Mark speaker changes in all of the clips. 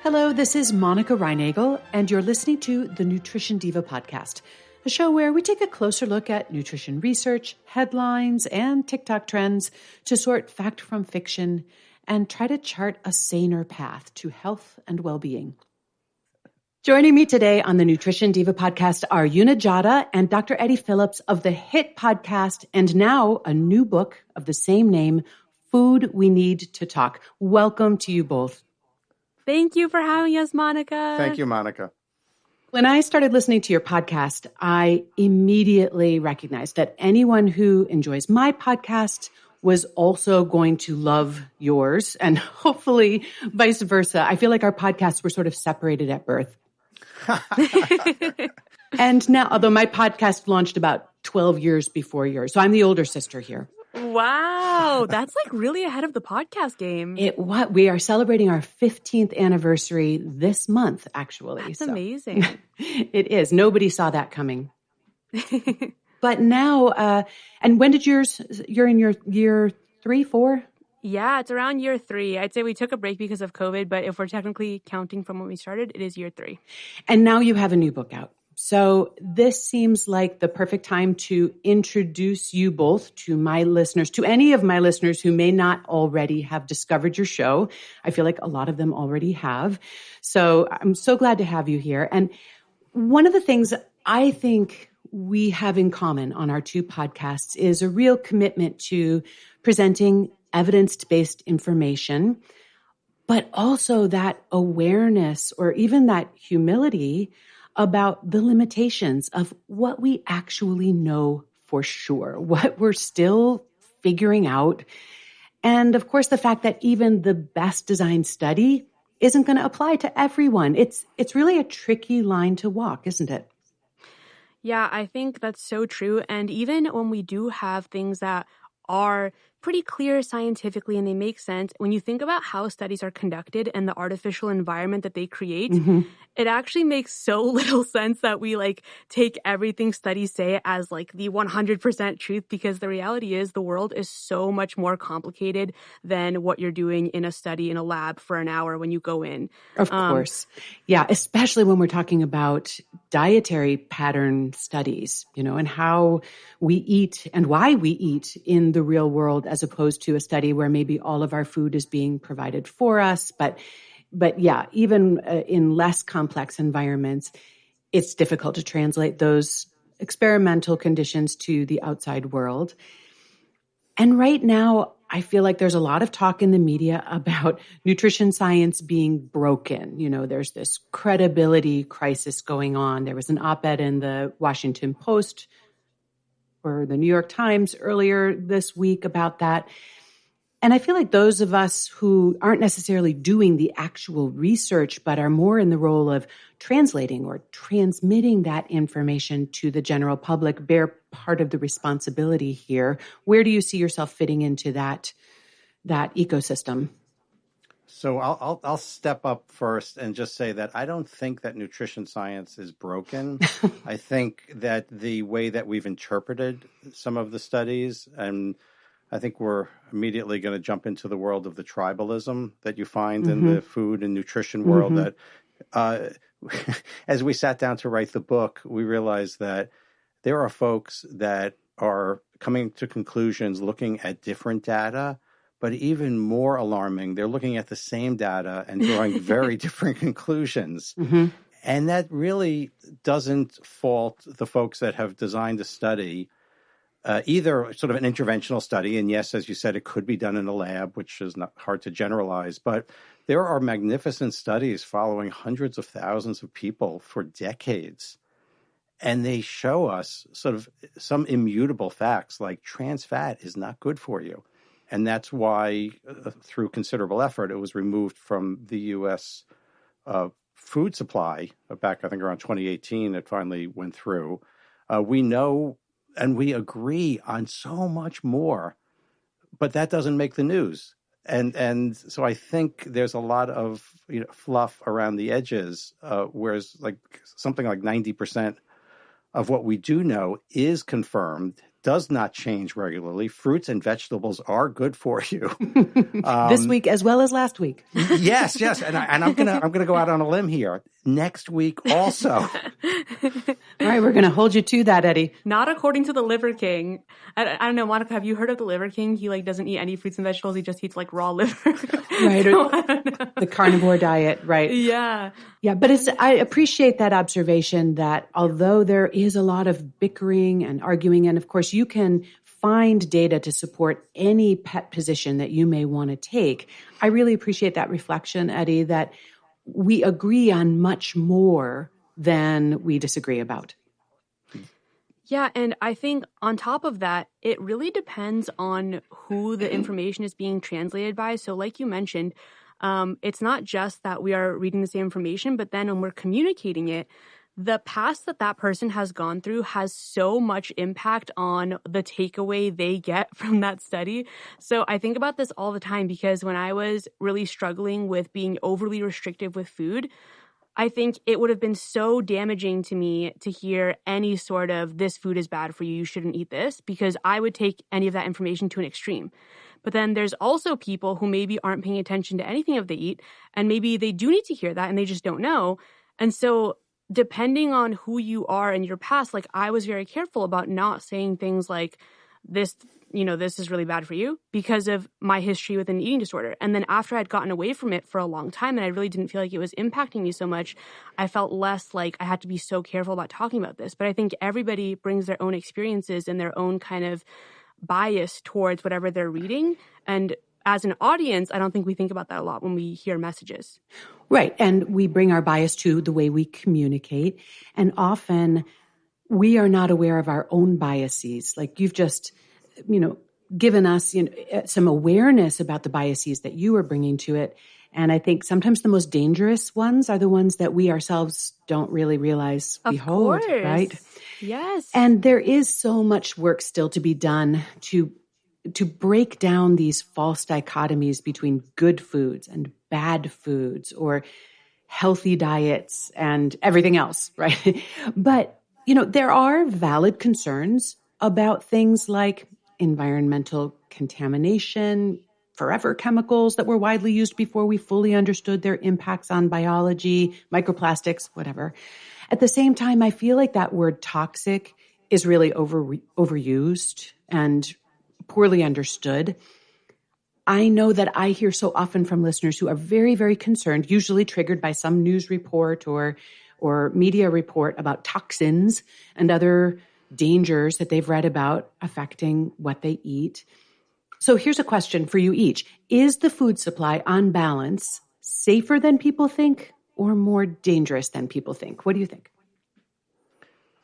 Speaker 1: Hello, this is Monica Reinagel, and you're listening to the Nutrition Diva podcast, a show where we take a closer look at nutrition research, headlines, and TikTok trends to sort fact from fiction and try to chart a saner path to health and well-being. Joining me today on the Nutrition Diva podcast are Una Jada and Dr. Eddie Phillips of the hit podcast and now a new book of the same name, Food We Need to Talk. Welcome to you both.
Speaker 2: Thank you for having us, Monica.
Speaker 3: Thank you, Monica.
Speaker 1: When I started listening to your podcast, I immediately recognized that anyone who enjoys my podcast was also going to love yours, and hopefully vice versa. I feel like our podcasts were sort of separated at birth. And now, although my podcast launched about 12 years before yours, so I'm the older sister here.
Speaker 2: Wow, that's like really ahead of the podcast game.
Speaker 1: We are celebrating our 15th anniversary this month, actually.
Speaker 2: That's amazing.
Speaker 1: It is. Nobody saw that coming. But now, and when did you're in your year 3, 4?
Speaker 2: Yeah, it's around year 3. I'd say we took a break because of COVID, but if we're technically counting from when we started, it is year 3.
Speaker 1: And now you have a new book out. So this seems like the perfect time to introduce you both to my listeners, to any of my listeners who may not already have discovered your show. I feel like a lot of them already have. So I'm so glad to have you here. And one of the things I think we have in common on our two podcasts is a real commitment to presenting evidence-based information, but also that awareness or even that humility about the limitations of what we actually know for sure, what we're still figuring out. And of course, the fact that even the best designed study isn't going to apply to everyone. It's really a tricky line to walk, isn't it?
Speaker 2: Yeah, I think that's so true. And even when we do have things that are pretty clear scientifically and they make sense, when you think about how studies are conducted and the artificial environment that they create, it actually makes so little sense that we take everything studies say as the 100% truth, because the reality is the world is so much more complicated than what you're doing in a study in a lab for an hour when you go in.
Speaker 1: Of course. Yeah, especially when we're talking about dietary pattern studies, and how we eat and why we eat in the real world, as opposed to a study where maybe all of our food is being provided for us. But yeah, even in less complex environments, it's difficult to translate those experimental conditions to the outside world. And right now, I feel like there's a lot of talk in the media about nutrition science being broken. There's this credibility crisis going on. There was an op-ed in the Washington Post or the New York Times earlier this week about that. And I feel like those of us who aren't necessarily doing the actual research, but are more in the role of translating or transmitting that information to the general public, bear part of the responsibility here. Where do you see yourself fitting into that ecosystem?
Speaker 3: So I'll step up first and just say that I don't think that nutrition science is broken. I think that the way that we've interpreted some of the studies, and I think we're immediately going to jump into the world of the tribalism that you find in the food and nutrition world, that as we sat down to write the book, we realized that there are folks that are coming to conclusions looking at different data. But even more alarming, they're looking at the same data and drawing very different conclusions. And that really doesn't fault the folks that have designed a study, either sort of an interventional study. And yes, as you said, it could be done in a lab, which is not hard to generalize. But there are magnificent studies following hundreds of thousands of people for decades. And they show us sort of some immutable facts like trans fat is not good for you. And that's why, through considerable effort, it was removed from the U.S. Food supply back, I think, around 2018. It finally went through. We know and we agree on so much more, but that doesn't make the news. And so I think there's a lot of fluff around the edges, whereas something like 90% of what we do know is confirmed does not change regularly. Fruits and vegetables are good for you.
Speaker 1: This week as well as last week.
Speaker 3: Yes. And I'm gonna go out on a limb here. Next week also.
Speaker 1: All right, we're gonna hold you to that, Eddie.
Speaker 2: Not according to the Liver King. I don't know, Monica, have you heard of the Liver King? He like doesn't eat any fruits and vegetables. He just eats like raw liver.
Speaker 1: Right. So, the carnivore diet, right?
Speaker 2: Yeah.
Speaker 1: Yeah, but I appreciate that observation that although there is a lot of bickering and arguing, and of course you can find data to support any pet position that you may want to take, I really appreciate that reflection, Eddie, that we agree on much more than we disagree about.
Speaker 2: Yeah, and I think on top of that, it really depends on who the information is being translated by. So like you mentioned, it's not just that we are reading the same information, but then when we're communicating it, the past that person has gone through has so much impact on the takeaway they get from that study. So I think about this all the time because when I was really struggling with being overly restrictive with food, I think it would have been so damaging to me to hear any sort of this food is bad for you, you shouldn't eat this, because I would take any of that information to an extreme. But then there's also people who maybe aren't paying attention to anything of they eat, and maybe they do need to hear that and they just don't know. And so depending on who you are in your past, like I was very careful about not saying things like this is really bad for you because of my history with an eating disorder. And then after I'd gotten away from it for a long time and I really didn't feel like it was impacting me so much, I felt less like I had to be so careful about talking about this. But I think everybody brings their own experiences and their own kind of bias towards whatever they're reading. And as an audience, I don't think we think about that a lot when we hear messages.
Speaker 1: Right. And we bring our bias to the way we communicate. And often we are not aware of our own biases. Like you've just given us, some awareness about the biases that you are bringing to it. And I think sometimes the most dangerous ones are the ones that we ourselves don't really realize we hold, right?
Speaker 2: Yes.
Speaker 1: And there is so much work still to be done to break down these false dichotomies between good foods and bad foods or healthy diets and everything else, right? But, there are valid concerns about things like environmental contamination, forever chemicals that were widely used before we fully understood their impacts on biology, microplastics, whatever. At the same time, I feel like that word toxic is really overused and poorly understood. I know that I hear so often from listeners who are very, very concerned, usually triggered by some news report or media report about toxins and other dangers that they've read about affecting what they eat. So here's a question for you each. Is the food supply on balance safer than people think or more dangerous than people think? What do you think?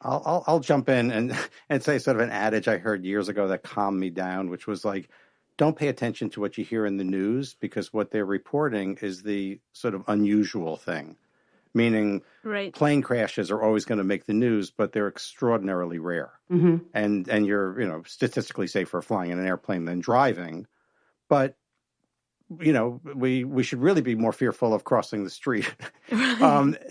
Speaker 3: I'll jump in and say sort of an adage I heard years ago that calmed me down, which was like, don't pay attention to what you hear in the news because what they're reporting is the sort of unusual thing. Meaning plane crashes are always going to make the news, but they're extraordinarily rare. Mm-hmm. And you're, statistically safer flying in an airplane than driving. But, we should really be more fearful of crossing the street.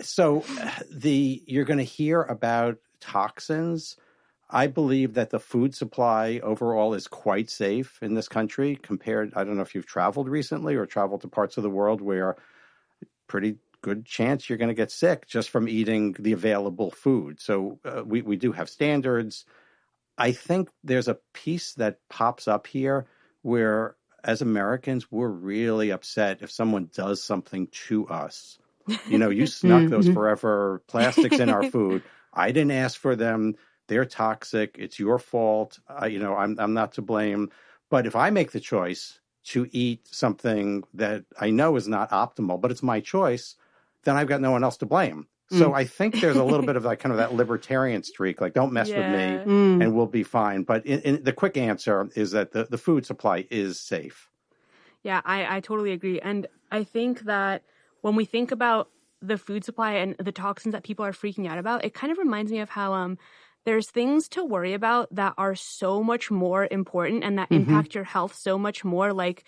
Speaker 3: So you're going to hear about toxins. I believe that the food supply overall is quite safe in this country compared, I don't know if you've traveled recently or traveled to parts of the world where pretty good chance you're going to get sick just from eating the available food. So we do have standards. I think there's a piece that pops up here where as Americans, we're really upset if someone does something to us. You snuck those forever plastics in our food. I didn't ask for them. They're toxic. It's your fault. I'm not to blame. But if I make the choice to eat something that I know is not optimal, but it's my choice, then I've got no one else to blame. So I think there's a little bit of that libertarian streak, like don't mess with me and we'll be fine. But in the quick answer is that the food supply is safe.
Speaker 2: Yeah, I totally agree. And I think that when we think about the food supply and the toxins that people are freaking out about, it kind of reminds me of how there's things to worry about that are so much more important and that impact your health so much more. Like,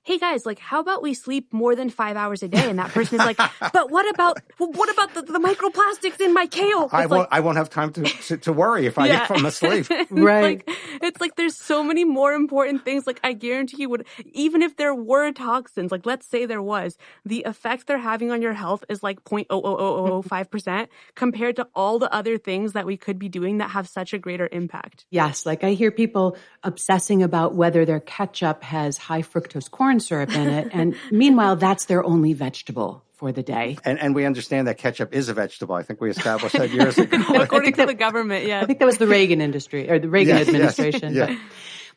Speaker 2: hey guys, like, how about we sleep more than 5 hours a day? And that person is like, but what about the microplastics in my kale?
Speaker 3: I won't have time to worry if I get from asleep.
Speaker 1: Right.
Speaker 2: It's like there's so many more important things. Like, I guarantee you even if there were toxins, like let's say there was, the effect they're having on your health is like 0.00005% compared to all the other things that we could be doing that have such a greater impact.
Speaker 1: Yes. Like I hear people obsessing about whether their ketchup has high fructose corn syrup in it. And meanwhile, that's their only vegetable for the day.
Speaker 3: And we understand that ketchup is a vegetable. I think we established that years ago.
Speaker 2: According to the government, yeah.
Speaker 1: I think that was the Reagan industry or the Reagan administration.
Speaker 3: Yes, yeah.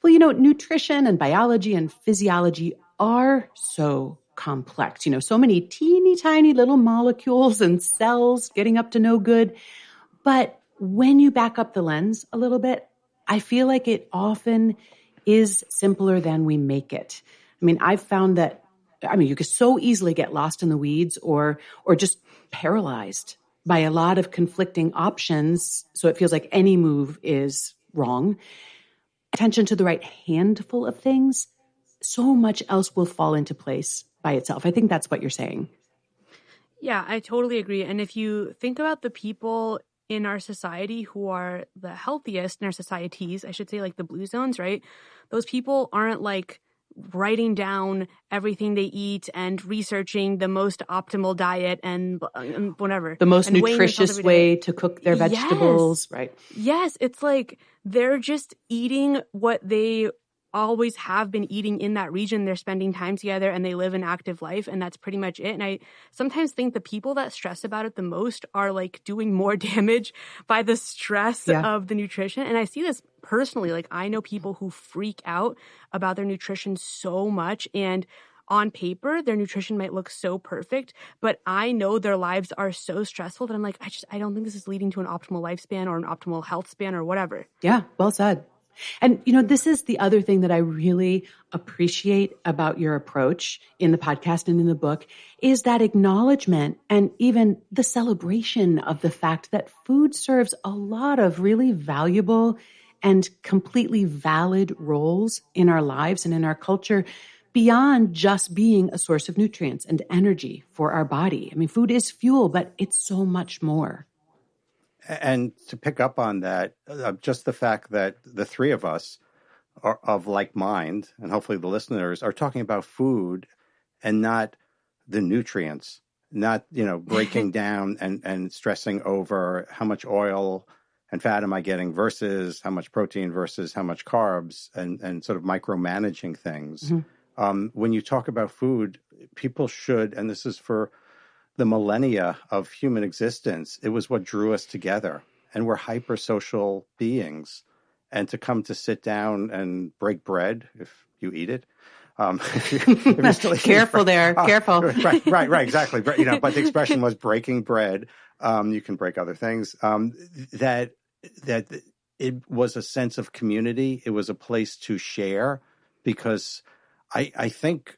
Speaker 1: But, well, nutrition and biology and physiology are so complex. So many teeny tiny little molecules and cells getting up to no good. But when you back up the lens a little bit, I feel like it often is simpler than we make it. I mean, I've found that, you could so easily get lost in the weeds or just paralyzed by a lot of conflicting options. So it feels like any move is wrong. Attention to the right handful of things, so much else will fall into place by itself. I think that's what you're saying.
Speaker 2: Yeah, I totally agree. And if you think about the people in our society who are the healthiest in our societies, I should say like the blue zones, right? Those people aren't like writing down everything they eat and researching the most optimal diet and whatever.
Speaker 1: The most nutritious way to cook their vegetables,
Speaker 2: yes.
Speaker 1: Right?
Speaker 2: Yes, it's like they're just eating what they always have been eating in that region. They're spending time together and they live an active life, and that's pretty much it. And I sometimes think the people that stress about it the most are like doing more damage by the stress of the nutrition. And I see this personally. Like, I know people who freak out about their nutrition so much, and on paper, their nutrition might look so perfect, but I know their lives are so stressful that I'm like, I don't think this is leading to an optimal lifespan or an optimal health span or whatever.
Speaker 1: Yeah, well said. And, this is the other thing that I really appreciate about your approach in the podcast and in the book is that acknowledgement and even the celebration of the fact that food serves a lot of really valuable and completely valid roles in our lives and in our culture beyond just being a source of nutrients and energy for our body. I mean, food is fuel, but it's so much more.
Speaker 3: And to pick up on that, just the fact that the three of us are of like mind, and hopefully the listeners are talking about food and not the nutrients, not, breaking down and stressing over how much oil and fat am I getting versus how much protein versus how much carbs and sort of micromanaging things. Mm-hmm. When you talk about food, people should, and this is for the millennia of human existence, it was what drew us together. And we're hyper-social beings. And to come to sit down and break bread, if you eat it, if you're still
Speaker 1: careful there, careful.
Speaker 3: Right, exactly. But the expression was breaking bread. You can break other things. That it was a sense of community. It was a place to share, because I think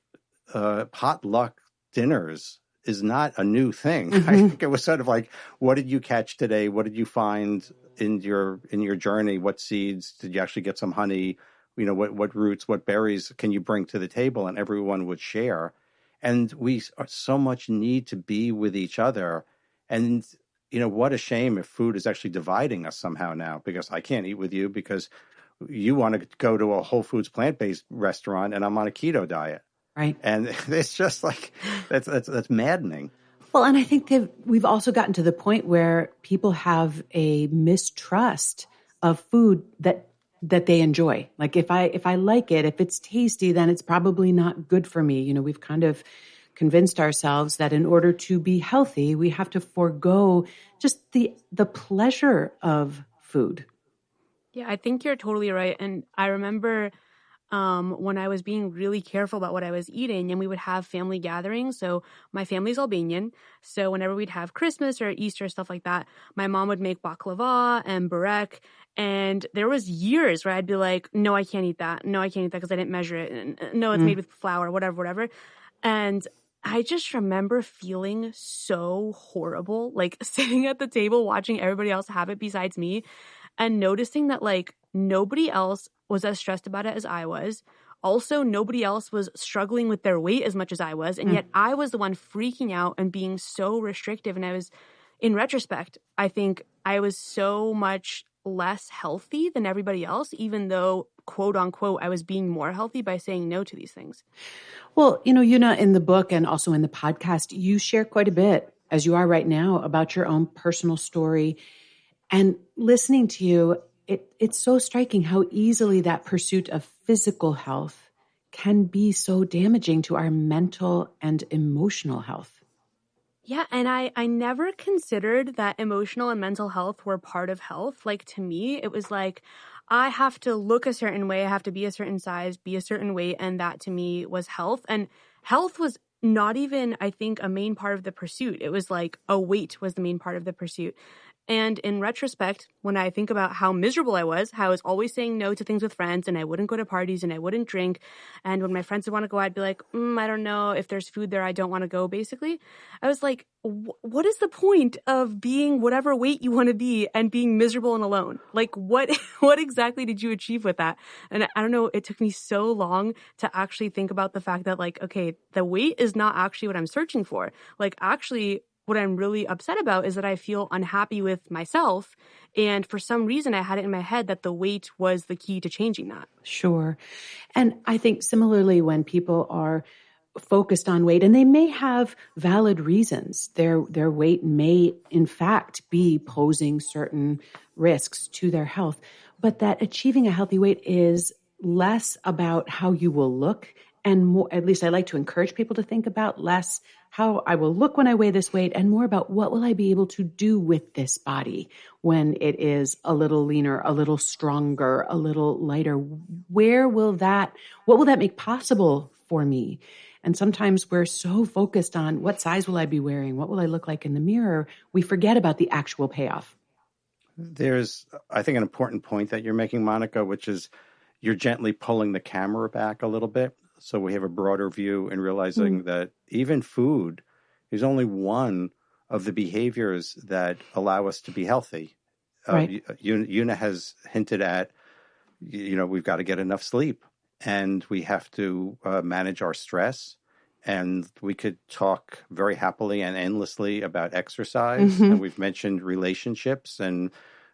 Speaker 3: potluck dinners is not a new thing. Mm-hmm. I think it was sort of like, what did you catch today? What did you find in your journey? What seeds did you actually get? Some honey? What roots, what berries can you bring to the table? And everyone would share. And we so much need to be with each other. And what a shame if food is actually dividing us somehow now, because I can't eat with you because you want to go to a Whole Foods plant-based restaurant and I'm on a keto diet.
Speaker 1: Right.
Speaker 3: And it's just like, that's maddening.
Speaker 1: Well, and I think we've also gotten to the point where people have a mistrust of food that they enjoy. Like if I like it, if it's tasty, then it's probably not good for me. We've kind of convinced ourselves that in order to be healthy, we have to forego just the pleasure of food.
Speaker 2: Yeah, I think you're totally right. And I remember when I was being really careful about what I was eating, and we would have family gatherings. So my family's Albanian. So whenever we'd have Christmas or Easter, stuff like that, my mom would make baklava and burek. And there was years where I'd be like, no, I can't eat that. No, I can't eat that because I didn't measure it. And no, it's made with flour, whatever. And I just remember feeling so horrible, like sitting at the table watching everybody else have it besides me, and noticing that like nobody else was as stressed about it as I was. also nobody else was struggling with their weight as much as I was. And yet I was the one freaking out and being so restrictive. And I was, in retrospect, I think I was so much less healthy than everybody else, even though, quote unquote, I was being more healthy by saying no to these things.
Speaker 1: Well, Yuna, in the book and also in the podcast, you share quite a bit, as you are right now, about your own personal story. And listening to you, it's so striking how easily that pursuit of physical health can be so damaging to our mental and emotional health.
Speaker 2: Yeah, and I never considered that emotional and mental health were part of health. Like, to me, it was like, I have to look a certain way, I have to be a certain size, be a certain weight, and that to me was health. And health was not even, I think, a main part of the pursuit. It was like a weight was the main part of the pursuit. And in retrospect, when I think about how miserable I was, how I was always saying no to things with friends, and I wouldn't go to parties and I wouldn't drink. And when my friends would want to go, I'd be like, I don't know, if there's food there, I don't want to go, basically. I was like, what is the point of being whatever weight you want to be and being miserable and alone? Like, what exactly did you achieve with that? And I don't know, it took me so long to actually think about the fact that, like, okay, the weight is not actually what I'm searching for. Like, actually, what I'm really upset about is that I feel unhappy with myself. And for some reason, I had it in my head that the weight was the key to changing that.
Speaker 1: Sure. And I think similarly, when people are focused on weight, and they may have valid reasons, their weight may in fact be posing certain risks to their health, but that achieving a healthy weight is less about how you will look and more, at least I like to encourage people to think about less how I will look when I weigh this weight and more about what will I be able to do with this body when it is a little leaner, a little stronger, a little lighter. What will that make possible for me? And sometimes we're so focused on what size will I be wearing? What will I look like in the mirror? We forget about the actual payoff.
Speaker 3: There's, I think, an important point that you're making, Monica, which is you're gently pulling the camera back a little bit. So we have a broader view in realizing that even food is only one of the behaviors that allow us to be healthy.
Speaker 1: Right.
Speaker 3: Una has hinted at, we've got to get enough sleep and we have to manage our stress. And we could talk very happily and endlessly about exercise. And we've mentioned relationships, and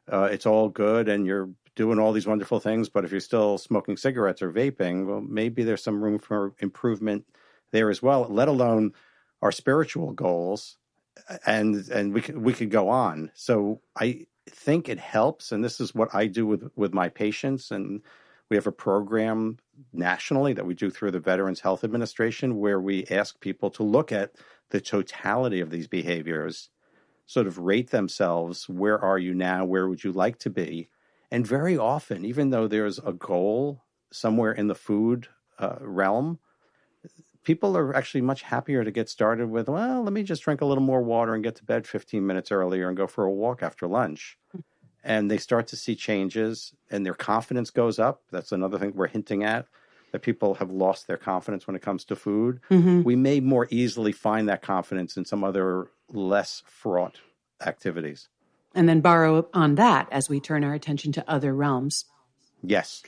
Speaker 3: it's all good and you're doing all these wonderful things, but if you're still smoking cigarettes or vaping, well, maybe there's some room for improvement there as well, let alone our spiritual goals. And we could go on. So I think it helps, and this is what I do with my patients, and we have a program nationally that we do through the Veterans Health Administration where we ask people to look at the totality of these behaviors, sort of rate themselves. Where are you now? Where would you like to be? And very often, even though there's a goal somewhere in the food realm, people are actually much happier to get started with, well, let me just drink a little more water and get to bed 15 minutes earlier and go for a walk after lunch. And they start to see changes and their confidence goes up. That's another thing we're hinting at, that people have lost their confidence when it comes to food. We may more easily find that confidence in some other less fraught activities.
Speaker 1: And then borrow on that as we turn our attention to other realms.
Speaker 3: Yes.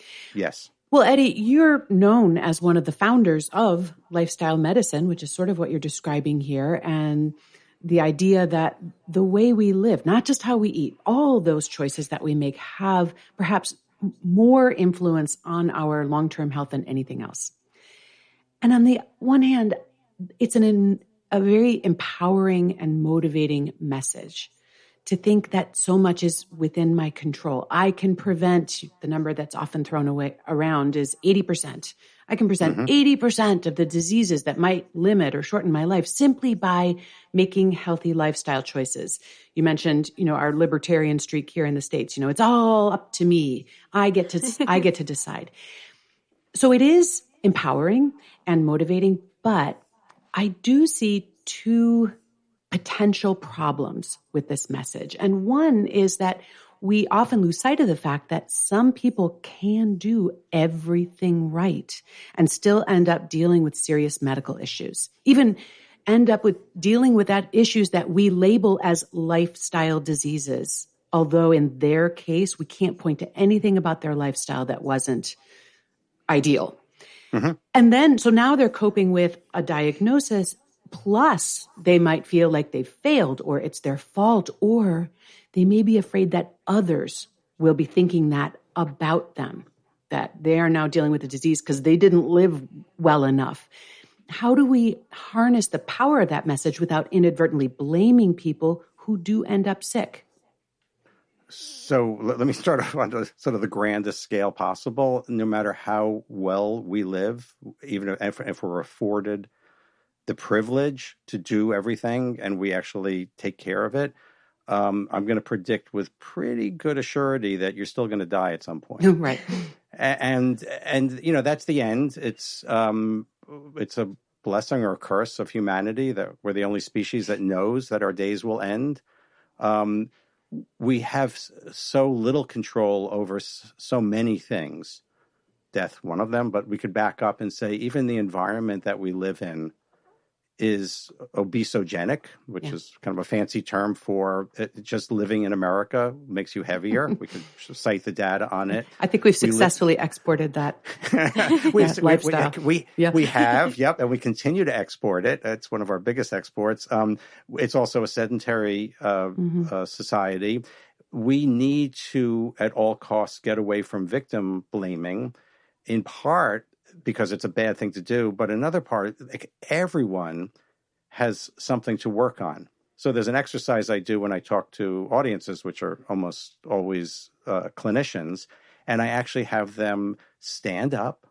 Speaker 1: Well, Eddie, you're known as one of the founders of lifestyle medicine, which is sort of what you're describing here. And the idea that the way we live, not just how we eat, all those choices that we make have perhaps more influence on our long-term health than anything else. And on the one hand, it's a very empowering and motivating message to think that so much is within my control. I can prevent, the number that's often thrown around is 80%. I can prevent 80% of the diseases that might limit or shorten my life simply by making healthy lifestyle choices. You mentioned, our libertarian streak here in the States. It's all up to me. I get to decide. So it is empowering and motivating, but I do see two potential problems with this message. And one is that we often lose sight of the fact that some people can do everything right and still end up dealing with serious medical issues, even end up with dealing with that issues that we label as lifestyle diseases. Although in their case, we can't point to anything about their lifestyle that wasn't ideal.
Speaker 3: Mm-hmm.
Speaker 1: And then, so now they're coping with a diagnosis, plus they might feel like they've failed or it's their fault, or they may be afraid that others will be thinking that about them, that they are now dealing with a disease because they didn't live well enough. How do we harness the power of that message without inadvertently blaming people who do end up sick?
Speaker 3: So let me start off on sort of the grandest scale possible. No matter how well we live, even if we're afforded the privilege to do everything and we actually take care of it, I'm going to predict with pretty good assurity that you're still going to die at some point.
Speaker 1: Right.
Speaker 3: And that's the end. It's a blessing or a curse of humanity that we're the only species that knows that our days will end. We have so little control over so many things, death one of them, but we could back up and say even the environment that we live in is obesogenic, which is kind of a fancy term for just living in America makes you heavier. We could cite the data on it.
Speaker 1: I think we've successfully exported that lifestyle.
Speaker 3: We have, yep, and we continue to export it. It's one of our biggest exports. It's also a sedentary society. We need to, at all costs, get away from victim blaming, in part because it's a bad thing to do, but another part, like everyone has something to work on. So there's an exercise I do when I talk to audiences, which are almost always clinicians, and I actually have them stand up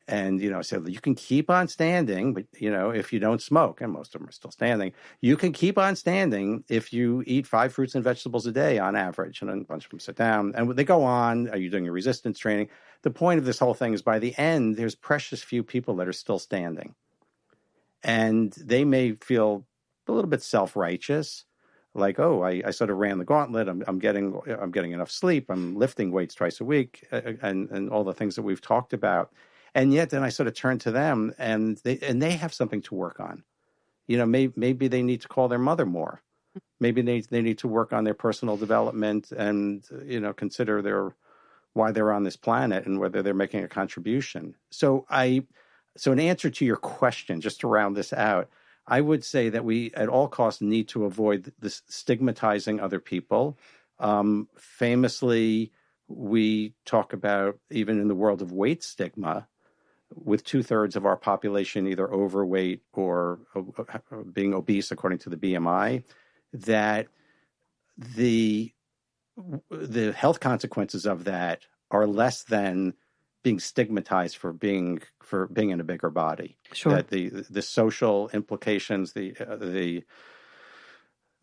Speaker 3: and, say, you can keep on standing, but, if you don't smoke, and most of them are still standing, you can keep on standing if you eat 5 fruits and vegetables a day on average. And then a bunch of them sit down and they go on. Are you doing your resistance training? The point of this whole thing is by the end, there's precious few people that are still standing. And they may feel a little bit self-righteous, like, oh, I sort of ran the gauntlet. I'm getting enough sleep. I'm lifting weights twice a week, and all the things that we've talked about. And yet, then I sort of turn to them, and they have something to work on. Maybe they need to call their mother more. Maybe they need to work on their personal development and consider why they're on this planet and whether they're making a contribution. So in answer to your question, just to round this out, I would say that we at all costs need to avoid this stigmatizing other people. Famously, we talk about, even in the world of weight stigma, with 2/3 of our population either overweight or being obese according to the BMI, that the health consequences of that are less than being stigmatized for being in a bigger body.
Speaker 1: Sure.
Speaker 3: That the social implications, the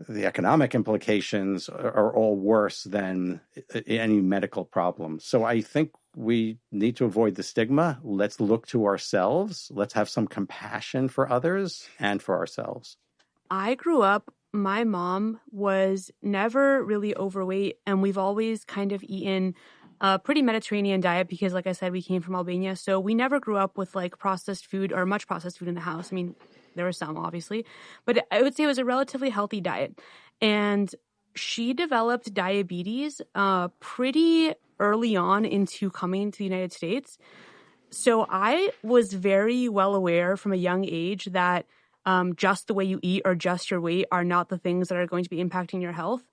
Speaker 3: economic implications are all worse than any medical problem. So I think we need to avoid the stigma. Let's look to ourselves. Let's have some compassion for others and for ourselves.
Speaker 2: I grew up, my mom was never really overweight, and we've always kind of eaten a pretty Mediterranean diet because, like I said, we came from Albania. So we never grew up with like processed food or much processed food in the house. I mean, there was some, obviously, but I would say it was a relatively healthy diet. And she developed diabetes pretty early on into coming to the United States. So I was very well aware from a young age that just the way you eat or just your weight are not the things that are going to be impacting your health.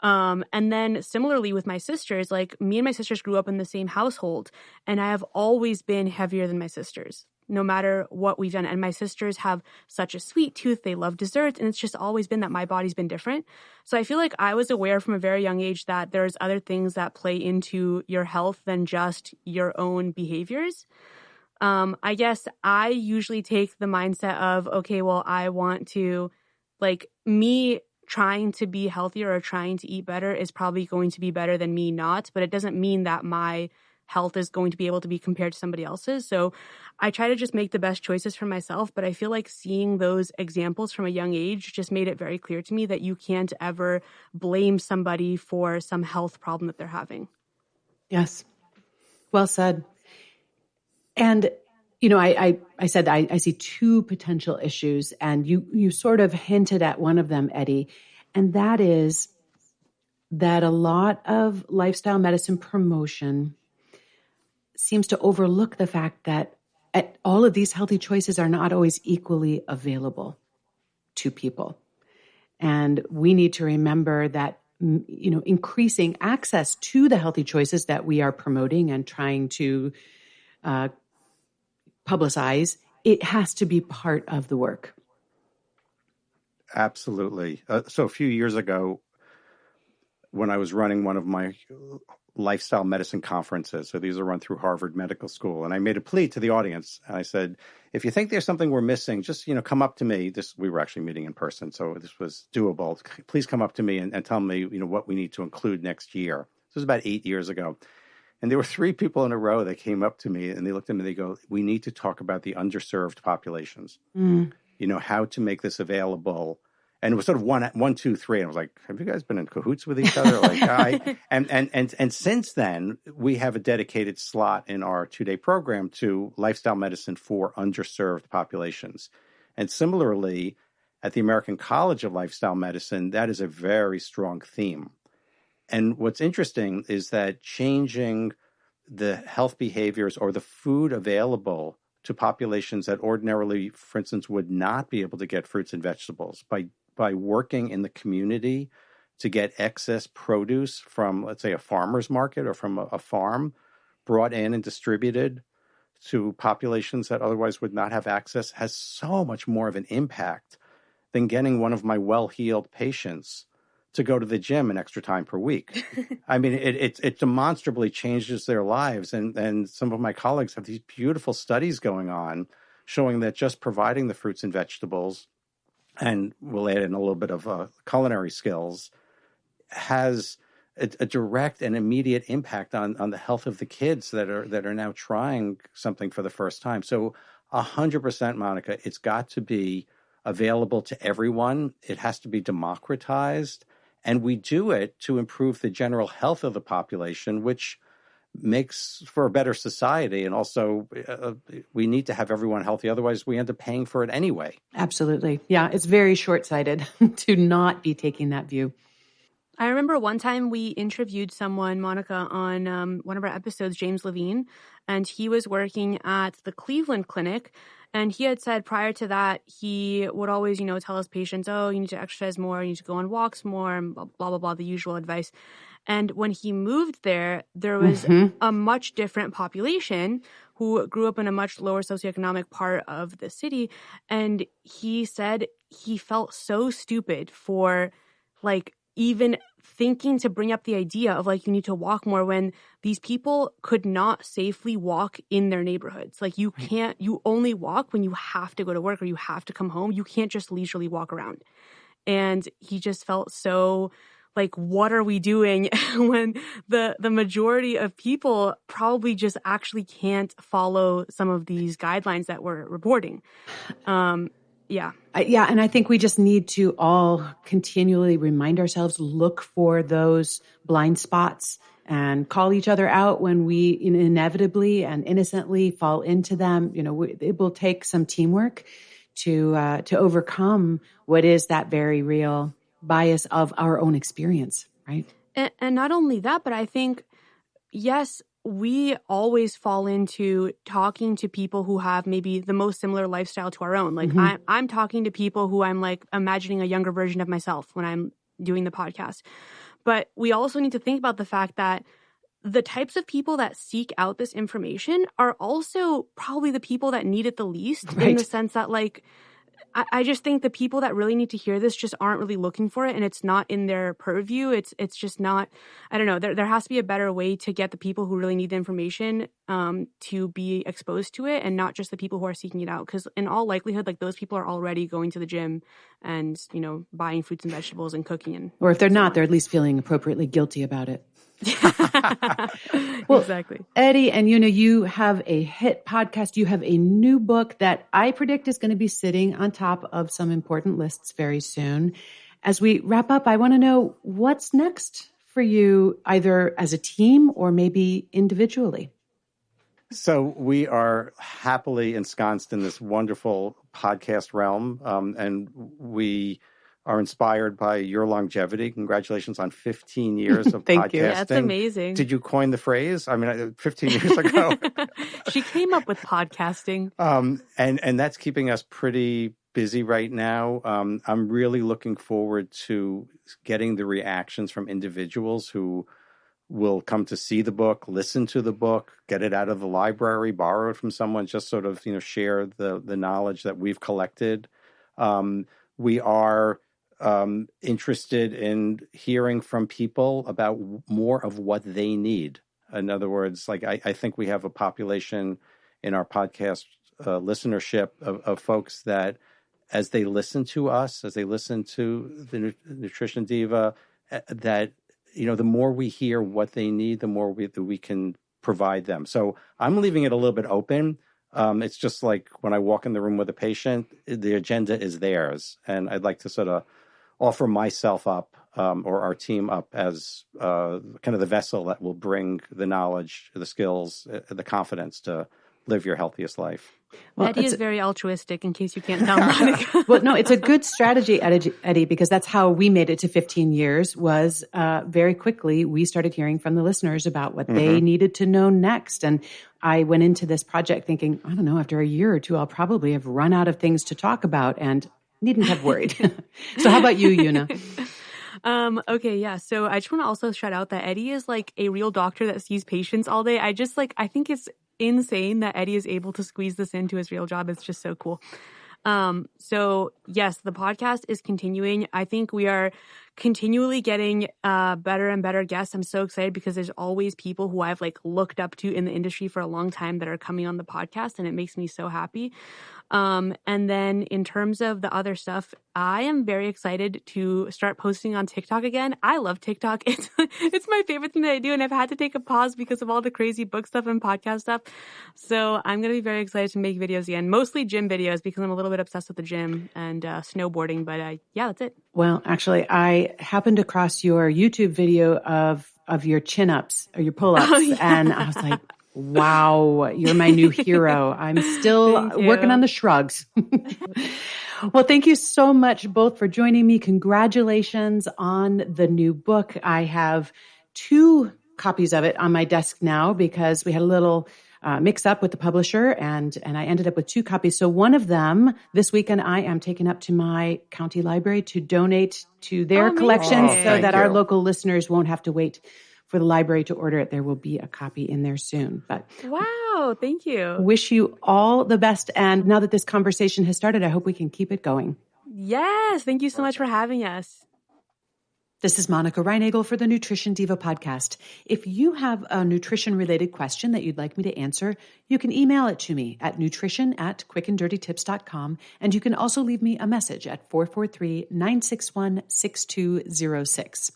Speaker 2: And then similarly with my sisters, like me and my sisters grew up in the same household, and I have always been heavier than my sisters, no matter what we've done. And my sisters have such a sweet tooth. They love desserts. And it's just always been that my body's been different. So I feel like I was aware from a very young age that there's other things that play into your health than just your own behaviors. I guess I usually take the mindset of, okay, well, I want to, like, me trying to be healthier or trying to eat better is probably going to be better than me not, but it doesn't mean that my health is going to be able to be compared to somebody else's. So I try to just make the best choices for myself, but I feel like seeing those examples from a young age just made it very clear to me that you can't ever blame somebody for some health problem that they're having.
Speaker 1: Yes. Well said. And I said I see 2 potential issues, and you sort of hinted at one of them, Eddie, and that is that a lot of lifestyle medicine promotion seems to overlook the fact that all of these healthy choices are not always equally available to people. And we need to remember that, increasing access to the healthy choices that we are promoting and trying to publicize, it has to be part of the work.
Speaker 3: Absolutely. So a few years ago, when I was running one of my lifestyle medicine conferences, so these are run through Harvard Medical School, and I made a plea to the audience, and I said, if you think there's something we're missing, just come up to me. We were actually meeting in person, so this was doable. Please come up to me and tell me what we need to include next year. This was about 8 years ago. And there were 3 people in a row that came up to me, and they looked at me and they go, we need to talk about the underserved populations, how to make this available. And it was sort of 1, 2, 3. And I was like, have you guys been in cahoots with each other? And since then, we have a dedicated slot in our 2-day program to lifestyle medicine for underserved populations. And similarly, at the American College of Lifestyle Medicine, that is a very strong theme. And what's interesting is that changing the health behaviors or the food available to populations that ordinarily, for instance, would not be able to get fruits and vegetables by working in the community to get excess produce from, let's say, a farmer's market or from a farm brought in and distributed to populations that otherwise would not have access has so much more of an impact than getting one of my well-heeled patients to go to the gym an extra time per week. I mean, it demonstrably changes their lives. And some of my colleagues have these beautiful studies going on showing that just providing the fruits and vegetables, and we'll add in a little bit of culinary skills, has a direct and immediate impact on the health of the kids that are now trying something for the first time. So 100%, Monica, it's got to be available to everyone. It has to be democratized. And we do it to improve the general health of the population, which makes for a better society. And also, we need to have everyone healthy. Otherwise, we end up paying for it anyway.
Speaker 1: Absolutely. Yeah, it's very short-sighted to not be taking that view.
Speaker 2: I remember one time we interviewed someone, Monica, on one of our episodes, James Levine, and he was working at the Cleveland Clinic. And he had said prior to that, he would always, tell his patients, oh, you need to exercise more, you need to go on walks more, and blah, blah, blah, the usual advice. And when he moved there was a much different population who grew up in a much lower socioeconomic part of the city. And he said he felt so stupid for, even thinking to bring up the idea of you need to walk more when these people could not safely walk in their neighborhoods. You can't, you only walk when you have to go to work or you have to come home. You can't just leisurely walk around. And he just felt so what are we doing when the majority of people probably just actually can't follow some of these guidelines that we're reporting. Yeah.
Speaker 1: And I think we just need to all continually remind ourselves, look for those blind spots and call each other out when we inevitably and innocently fall into them. It will take some teamwork to overcome what is that very real bias of our own experience, right?
Speaker 2: And not only that, but I think, yes, we always fall into talking to people who have maybe the most similar lifestyle to our own. I'm talking to people who I'm imagining a younger version of myself when I'm doing the podcast. But we also need to think about the fact that the types of people that seek out this information are also probably the people that need it the least, right? In the sense that I just think the people that really need to hear this just aren't really looking for it, and it's not in their purview. It's just not, I don't know, there has to be a better way to get the people who really need the information to be exposed to it, and not just the people who are seeking it out. Because in all likelihood, those people are already going to the gym and, buying fruits and vegetables and cooking.
Speaker 1: Or if they're not, they're at least feeling appropriately guilty about it.
Speaker 2: Well, exactly.
Speaker 1: Eddie, and you have a hit podcast. You have a new book that I predict is going to be sitting on top of some important lists very soon. As we wrap up, I want to know what's next for you, either as a team or maybe individually.
Speaker 3: So we are happily ensconced in this wonderful podcast realm, and we are inspired by your longevity. Congratulations on 15 years of
Speaker 1: Thank
Speaker 3: podcasting.
Speaker 1: you.
Speaker 2: Yeah, that's amazing.
Speaker 3: Did you coin the phrase? I mean, 15 years ago.
Speaker 2: She came up with podcasting.
Speaker 3: And that's keeping us pretty busy right now. I'm really looking forward to getting the reactions from individuals who will come to see the book, listen to the book, get it out of the library, borrow it from someone, just sort of, share the knowledge that we've collected. We are interested in hearing from people about more of what they need. In other words, like I think we have a population in our podcast listenership of folks that as they listen to us, as they listen to the Nutrition Diva, that, the more we hear what they need, the more we can provide them. So I'm leaving it a little bit open. It's just like when I walk in the room with a patient, the agenda is theirs. And I'd like to sort of offer myself up or our team up as kind of the vessel that will bring the knowledge, the skills, the confidence to live your healthiest life.
Speaker 2: Well, Eddie is very altruistic, in case you can't tell, Monica.
Speaker 1: Well, no, it's a good strategy, Eddie, because that's how we made it to 15 years was very quickly we started hearing from the listeners about what they needed to know next. And I went into this project thinking, I don't know, after a year or two, I'll probably have run out of things to talk about and needn't have worried. So how about you, Una?
Speaker 2: Okay, yeah. So I just want to also shout out that Eddie is like a real doctor that sees patients all day. I think it's insane that Eddie is able to squeeze this into his real job. It's just so cool. So yes, the podcast is continuing. I think we are continually getting better and better guests. I'm so excited because there's always people who I've looked up to in the industry for a long time that are coming on the podcast, and it makes me so happy. And then in terms of the other stuff, I am very excited to start posting on TikTok again. I love TikTok. It's my favorite thing that I do, and I've had to take a pause because of all the crazy book stuff and podcast stuff. So I'm going to be very excited to make videos again, mostly gym videos because I'm a little bit obsessed with the gym and snowboarding. But yeah, that's it.
Speaker 1: Well, actually, I happened across your YouTube video of your chin-ups or your pull-ups, and I was like, wow, you're my new hero. I'm still working on the shrugs. Well, thank you so much both for joining me. Congratulations on the new book. I have 2 copies of it on my desk now because we had a little mix up with the publisher and I ended up with 2 copies. So one of them this weekend, I am taking up to my county library to donate to their collections so that our local listeners won't have to wait for the library to order it. There will be a copy in there soon. But
Speaker 2: wow, thank you.
Speaker 1: Wish you all the best. And now that this conversation has started, I hope we can keep it going.
Speaker 2: Yes, thank you so much for having us.
Speaker 1: This is Monica Reinagel for the Nutrition Diva podcast. If you have a nutrition-related question that you'd like me to answer, you can email it to me at nutrition@quickanddirtytips.com. And you can also leave me a message at 443-961-6206.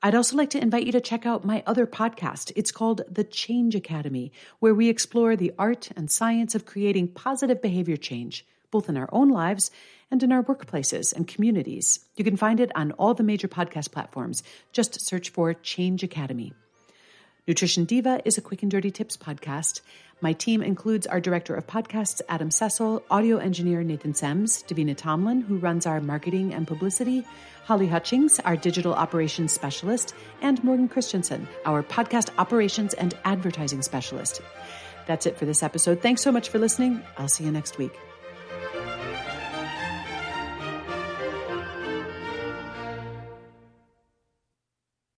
Speaker 1: I'd also like to invite you to check out my other podcast. It's called The Change Academy, where we explore the art and science of creating positive behavior change, both in our own lives and in our workplaces and communities. You can find it on all the major podcast platforms. Just search for Change Academy. Nutrition Diva is a Quick and Dirty Tips podcast. My team includes our director of podcasts, Adam Cecil, audio engineer Nathan Sems, Davina Tomlin, who runs our marketing and publicity, Holly Hutchings, our digital operations specialist, and Morgan Christensen, our podcast operations and advertising specialist. That's it for this episode. Thanks so much for listening. I'll see you next week.